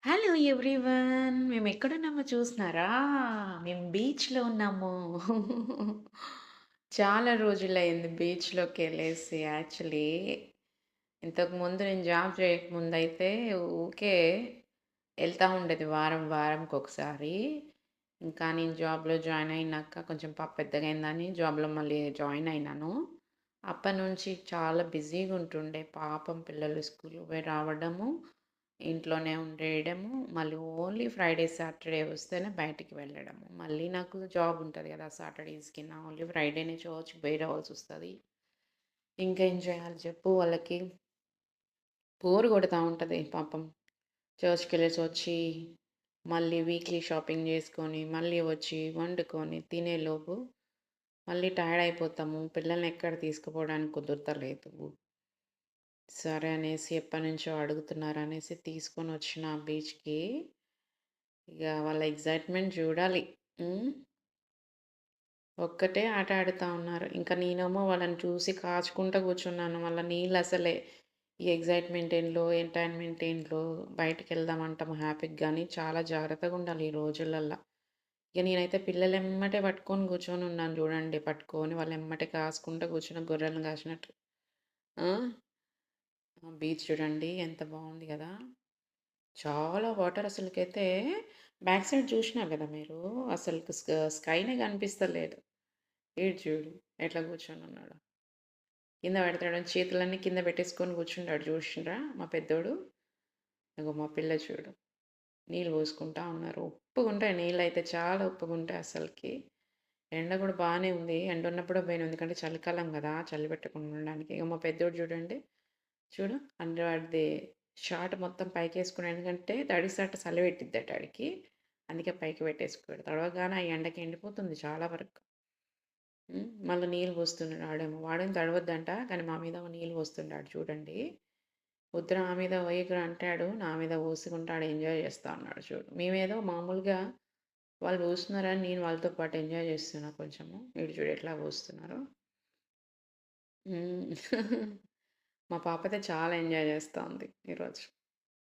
Hello everyone. మేమెక్కడున్నామో చూస్తున్నారా? మేము బీచ్‌లో ఉన్నాము. చాలా రోజులయింది బీచ్‌లోకెళ్ళేసి యాక్చువల్లీ. ఇంతకుముందు నేను జాబ్ చేయకముందయితే ఊకే ఎళ్తా ఉండేది వారం వారంకొకసారి. ఇంకా నేను జాబ్‌లో జాయిన్ అయినాక కొంచెం పాప పెద్దగయిందని జాబ్‌లో మళ్ళీ జాయిన్ అయినాను. అప్పటినుంచి చాలా బిజీగా ఉంటుండే. పాపం పిల్లలు స్కూల్‌కి పోయి రావడము, ఇంట్లోనే ఉండేయడము, మళ్ళీ ఓన్లీ ఫ్రైడే, సాటర్డే వస్తేనే బయటికి వెళ్ళడము. మళ్ళీ నాకు జాబ్ ఉంటది కదా! సాటర్‌డేస్‌కి నా ఓన్లీ ఫ్రైడేనే చర్చ్‌కి పోయి రావాల్సొస్తది. ఇంకేం చేయాలి చెప్పు వాళ్ళకి? బోర్ కొడతా ఉంటది పాపం. చర్చ్‌కెళ్ళేసొచ్చి, మళ్ళీ వీక్లీ షాపింగ్ జేసుకొని, మళ్ళీ వచ్చి వండుకొని తినేలోపు మళ్ళీ టైర్డ్ అయిపోతాము. పిల్లల్ని ఎక్కడ తీసుకుపోవడానికి కుదురుతలేదు. సరే అనేసి ఎప్పటినుంచో అడుగుతున్నారనేసి తీసుకొనొచ్చిన బీచ్‌కి. ఇగ వాళ్ళ ఎక్సైట్‌మెంట్ చూడాలి. హ్మ్. ఒక్కటే ఆట ఆడుతా ఉన్నారు. ఇంకా నేనేమో వాళ్ళని చూసి కాచుకుంటా కూర్చున్నాను. వాళ్ళ నీళ్ళసలే ఈ ఎక్సైట్‌మెంట్ ఏంలో, ఎంటైన్‌మెంట్ ఏంలో బయటికెళ్దామంటాము హ్యాపీగా గానీ, చాలా జాగ్రత్తగుండాలి ఈ రోజులల్ల. ఇక నేనైతే పిల్లలెమ్మటే పట్టుకొని కూర్చొనున్నాను చూడండి. పట్టుకొని వాళ్ళెమ్మటే కాసుకుంటా కూర్చున్న గొర్రెలను కాసినట్టు. ఆ! బీచ్ చూడండి ఎంత బావుంది గదా! చాలా వాటర్ అసలకైతే బ్యాక్ సైడ్ చూషినా గదా మీరు. అసలుకు స్కైనే కనిపిస్తలేదు. ఈడు చూడు ఎట్లా కూర్చొనున్నాడో. కింద పెడతాడు. చేతులన్నీ కింద పెట్టేసుకొని కూర్చుంటాడు చూషిండ్రా మా పెద్దోడు. ఇగో మా పిల్ల చూడు. నీళ్ళు పోసుకుంటా ఉన్నారు. ఉప్పుగుంటాయి నీళ్ళైతే చాలా ఉప్పుగుంటాయి అసలకి. ఎండ గూడా బానే ఉంది. ఎండున్నప్పుడే పోయినాం. ఎందుకంటే చలికాలం గదా! చలి పెట్టకుండా ఉండడానికి. ఇగ మా పెద్దోడు చూడండి. చూడు వాడిది షార్ట్ మొత్తం పైకేసుకున్నాడు. ఎందుకంటే తడిసట చలి పెట్టిద్దట ఆడికి. అందుకే పైకి పెట్టేసుకోడు. తడవగానే ఆ ఎండకి ఎండిపోతుంది చాలా వరకు. మళ్ళా నీళ్ళు పోస్తున్నాడు ఆడేమో. వాడేమో తడవద్దంట. కానీ మా మీద నీళ్ళు పోస్తుండాడు చూడండి. వద్దు నా మీద పోయకురా అంటాడు. నా మీద పోసుకుంటాడు ఎంజాయ్ చేస్తా ఉన్నాడు చూడు. మేమేదో మామూలుగా వాళ్ళు పోస్తున్నారని నేను వాళ్ళతో పాటు ఎంజాయ్ చేస్తున్నా కొంచెము. వీడు చూడు ఎట్లా పోస్తున్నారో. హ్మ్. మా పాప అయితే చాలా ఎంజాయ్ చేస్తా ఉంది ఈరోజు.